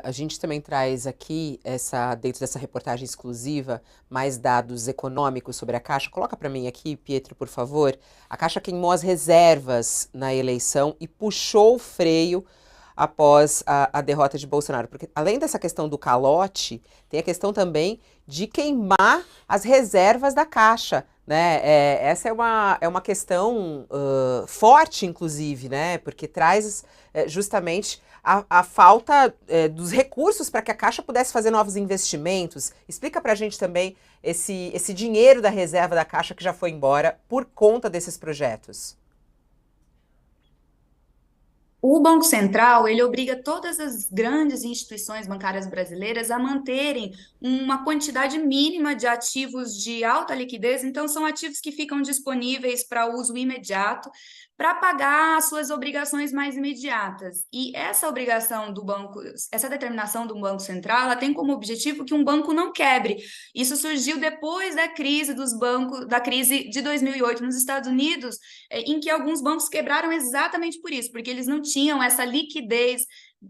A gente também traz aqui, dentro dessa reportagem exclusiva, mais dados econômicos sobre a Caixa. Coloca para mim aqui, Pietro, por favor. A Caixa queimou as reservas na eleição e puxou o freio após a derrota de Bolsonaro. Porque além dessa questão do calote, tem a questão também de queimar as reservas da Caixa. Né? Essa é uma questão forte, inclusive, né? Porque traz justamente a falta dos recursos para que a Caixa pudesse fazer novos investimentos. Explica para a gente também esse dinheiro da reserva da Caixa que já foi embora por conta desses projetos. O Banco Central, ele obriga todas as grandes instituições bancárias brasileiras a manterem uma quantidade mínima de ativos de alta liquidez, então são ativos que ficam disponíveis para uso imediato, para pagar as suas obrigações mais imediatas. E essa obrigação do banco, essa determinação do Banco Central, ela tem como objetivo que um banco não quebre. Isso surgiu depois da crise dos bancos, da crise de 2008 nos Estados Unidos, em que alguns bancos quebraram exatamente por isso, porque eles não tinham essa liquidez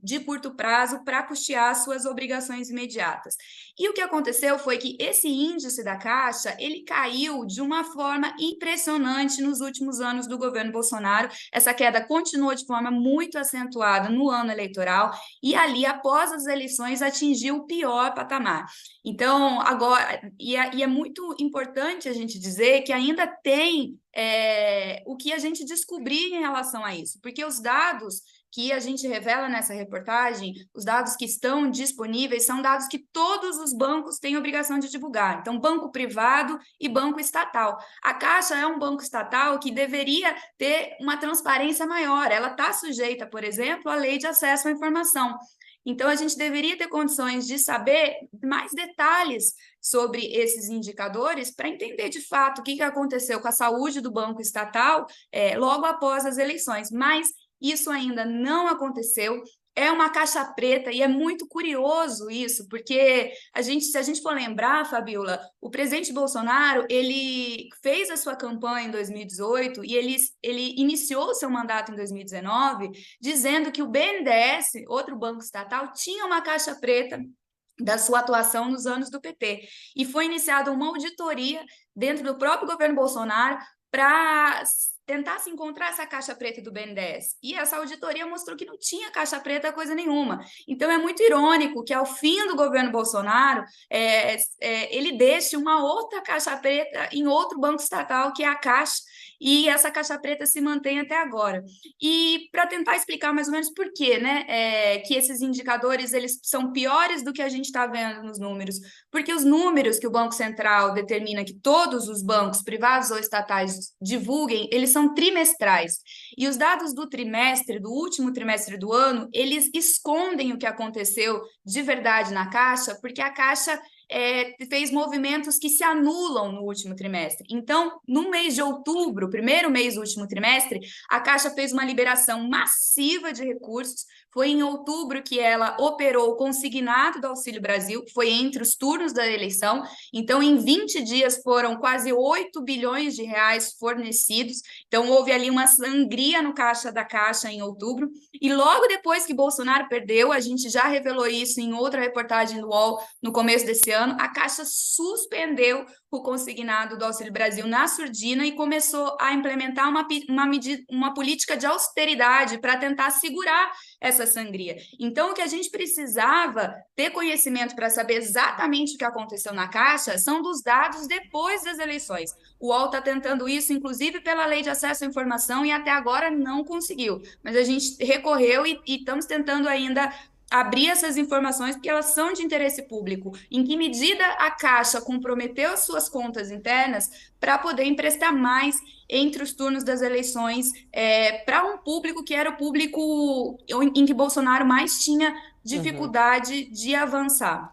de curto prazo para custear suas obrigações imediatas. E o que aconteceu foi que esse índice da Caixa, ele caiu de uma forma impressionante nos últimos anos do governo Bolsonaro. Essa queda continuou de forma muito acentuada no ano eleitoral e ali, após as eleições, atingiu o pior patamar. Então, agora, e é muito importante a gente dizer que ainda tem o que a gente descobrir em relação a isso, porque os dados que a gente revela nessa reportagem, os dados que estão disponíveis, são dados que todos os bancos têm obrigação de divulgar. Então, banco privado e banco estatal. A Caixa é um banco estatal que deveria ter uma transparência maior. Ela está sujeita, por exemplo, à lei de acesso à informação. Então, a gente deveria ter condições de saber mais detalhes sobre esses indicadores para entender de fato o que aconteceu com a saúde do banco estatal logo após as eleições. Mas isso ainda não aconteceu. É uma caixa preta e é muito curioso isso, porque se a gente for lembrar, Fabiola, o presidente Bolsonaro, ele fez a sua campanha em 2018 e ele iniciou o seu mandato em 2019 dizendo que o BNDES, outro banco estatal, tinha uma caixa preta da sua atuação nos anos do PT. E foi iniciada uma auditoria dentro do próprio governo Bolsonaro para tentar se encontrar essa caixa preta do BNDES. E essa auditoria mostrou que não tinha caixa preta coisa nenhuma. Então é muito irônico que ao fim do governo Bolsonaro ele deixe uma outra caixa preta em outro banco estatal, que é a Caixa, e essa caixa preta se mantém até agora. E para tentar explicar mais ou menos por quê, né, que esses indicadores eles são piores do que a gente está vendo nos números, porque os números que o Banco Central determina que todos os bancos, privados ou estatais, divulguem, eles são trimestrais. E os dados do trimestre, do último trimestre do ano, eles escondem o que aconteceu de verdade na Caixa, porque a Caixa fez movimentos que se anulam no último trimestre. Então, no mês de outubro, primeiro mês do último trimestre, a Caixa fez uma liberação massiva de recursos. Foi em outubro que ela operou o consignado do Auxílio Brasil, foi entre os turnos da eleição. Então, em 20 dias foram quase 8 bilhões de reais fornecidos. Então, houve ali uma sangria no caixa da Caixa em outubro. E logo depois que Bolsonaro perdeu, a gente já revelou isso em outra reportagem do UOL no começo desse ano, a Caixa suspendeu o consignado do Auxílio Brasil na surdina e começou a implementar uma política de austeridade para tentar segurar essa sangria. Então, o que a gente precisava ter conhecimento para saber exatamente o que aconteceu na Caixa são dos dados depois das eleições. O UOL está tentando isso, inclusive pela Lei de Acesso à Informação, e até agora não conseguiu. Mas a gente recorreu e estamos tentando ainda abrir essas informações, porque elas são de interesse público. Em que medida a Caixa comprometeu as suas contas internas para poder emprestar mais entre os turnos das eleições para um público que era o público em que Bolsonaro mais tinha Uhum. dificuldade de avançar.